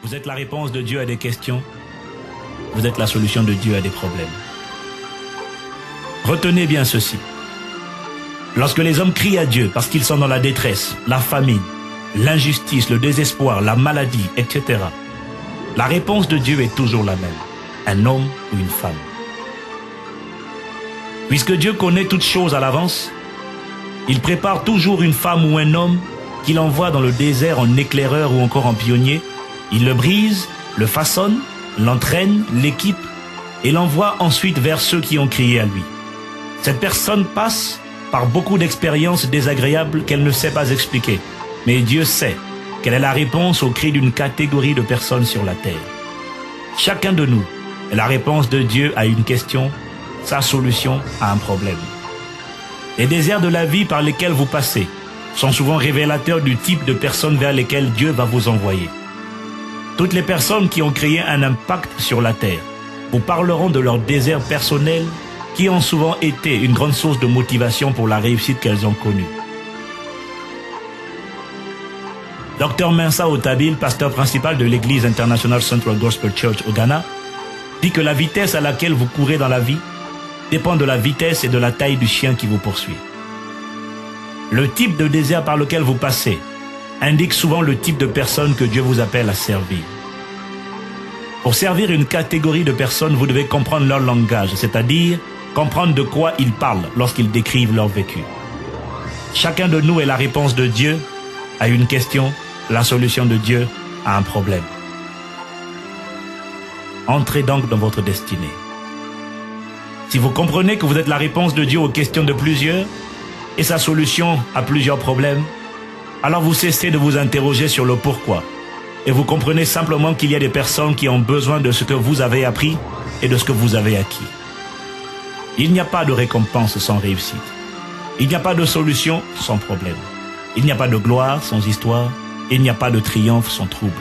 Vous êtes la réponse de Dieu à des questions. Vous êtes la solution de Dieu à des problèmes. Retenez bien ceci. Lorsque les hommes crient à Dieu parce qu'ils sont dans la détresse, la famine, l'injustice, le désespoir, la maladie, etc., la réponse de Dieu est toujours la même. Un homme ou une femme. Puisque Dieu connaît toutes choses à l'avance, il prépare toujours une femme ou un homme qu'il envoie dans le désert en éclaireur ou encore en pionnier. Il le brise, le façonne, l'entraîne, l'équipe et l'envoie ensuite vers ceux qui ont crié à lui. Cette personne passe par beaucoup d'expériences désagréables qu'elle ne sait pas expliquer. Mais Dieu sait quelle est la réponse aux cris d'une catégorie de personnes sur la terre. Chacun de nous est la réponse de Dieu à une question, sa solution à un problème. Les déserts de la vie par lesquels vous passez sont souvent révélateurs du type de personnes vers lesquelles Dieu va vous envoyer. Toutes les personnes qui ont créé un impact sur la terre vous parleront de leurs déserts personnels qui ont souvent été une grande source de motivation pour la réussite qu'elles ont connue. Dr Mensa Otabil, pasteur principal de l'église International Central Gospel Church au Ghana, dit que la vitesse à laquelle vous courez dans la vie dépend de la vitesse et de la taille du chien qui vous poursuit. Le type de désert par lequel vous passez indique souvent le type de personne que Dieu vous appelle à servir. Pour servir une catégorie de personnes, vous devez comprendre leur langage, c'est-à-dire comprendre de quoi ils parlent lorsqu'ils décrivent leur vécu. Chacun de nous est la réponse de Dieu à une question, la solution de Dieu à un problème. Entrez donc dans votre destinée. Si vous comprenez que vous êtes la réponse de Dieu aux questions de plusieurs et sa solution à plusieurs problèmes, alors vous cessez de vous interroger sur le pourquoi et vous comprenez simplement qu'il y a des personnes qui ont besoin de ce que vous avez appris et de ce que vous avez acquis. Il n'y a pas de récompense sans réussite. Il n'y a pas de solution sans problème. Il n'y a pas de gloire sans histoire. Il n'y a pas de triomphe sans trouble.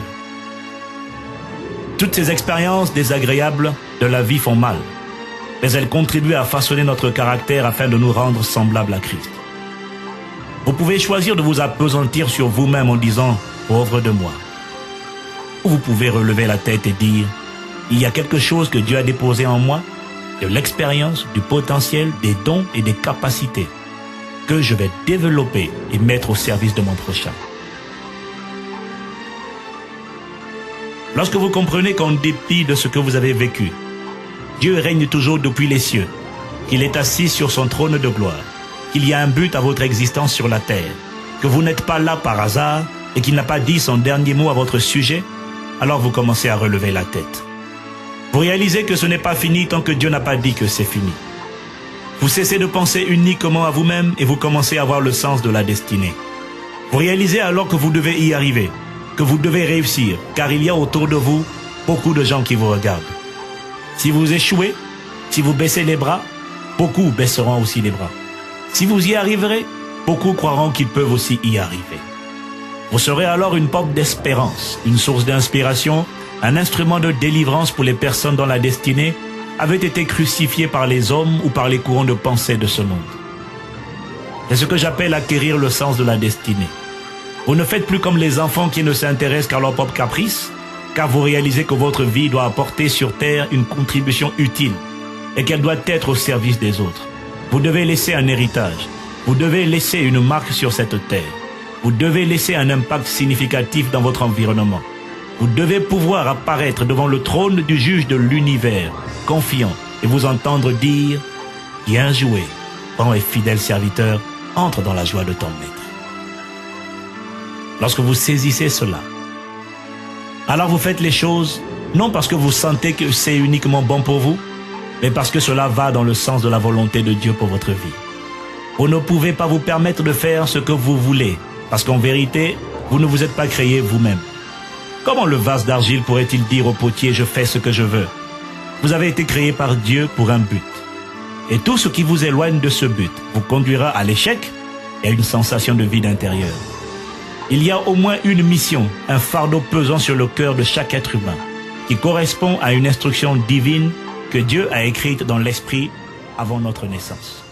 Toutes ces expériences désagréables de la vie font mal, mais elles contribuent à façonner notre caractère afin de nous rendre semblables à Christ. Vous pouvez choisir de vous appesantir sur vous-même en disant « pauvre de moi ». Ou vous pouvez relever la tête et dire « il y a quelque chose que Dieu a déposé en moi, de l'expérience, du potentiel, des dons et des capacités que je vais développer et mettre au service de mon prochain. » Lorsque vous comprenez qu'en dépit de ce que vous avez vécu, Dieu règne toujours depuis les cieux, qu'il est assis sur son trône de gloire, qu'il y a un but à votre existence sur la terre, que vous n'êtes pas là par hasard et qu'il n'a pas dit son dernier mot à votre sujet, alors vous commencez à relever la tête. Vous réalisez que ce n'est pas fini tant que Dieu n'a pas dit que c'est fini. Vous cessez de penser uniquement à vous-même et vous commencez à voir le sens de la destinée. Vous réalisez alors que vous devez y arriver, que vous devez réussir, car il y a autour de vous beaucoup de gens qui vous regardent. Si vous échouez, si vous baissez les bras, beaucoup baisseront aussi les bras. Si vous y arriverez, beaucoup croiront qu'ils peuvent aussi y arriver. Vous serez alors une porte d'espérance, une source d'inspiration, un instrument de délivrance pour les personnes dont la destinée avait été crucifiée par les hommes ou par les courants de pensée de ce monde. C'est ce que j'appelle acquérir le sens de la destinée. Vous ne faites plus comme les enfants qui ne s'intéressent qu'à leur propre caprice, car vous réalisez que votre vie doit apporter sur terre une contribution utile et qu'elle doit être au service des autres. Vous devez laisser un héritage. Vous devez laisser une marque sur cette terre. Vous devez laisser un impact significatif dans votre environnement. Vous devez pouvoir apparaître devant le trône du juge de l'univers, confiant, et vous entendre dire « Bien joué, bon et fidèle serviteur, entre dans la joie de ton maître. » Lorsque vous saisissez cela, alors vous faites les choses non parce que vous sentez que c'est uniquement bon pour vous, mais parce que cela va dans le sens de la volonté de Dieu pour votre vie. Vous ne pouvez pas vous permettre de faire ce que vous voulez, parce qu'en vérité, vous ne vous êtes pas créé vous-même. Comment le vase d'argile pourrait-il dire au potier « je fais ce que je veux » ? Vous avez été créé par Dieu pour un but. Et tout ce qui vous éloigne de ce but vous conduira à l'échec et à une sensation de vide intérieur. Il y a au moins une mission, un fardeau pesant sur le cœur de chaque être humain, qui correspond à une instruction divine que Dieu a écrite dans l'esprit avant notre naissance.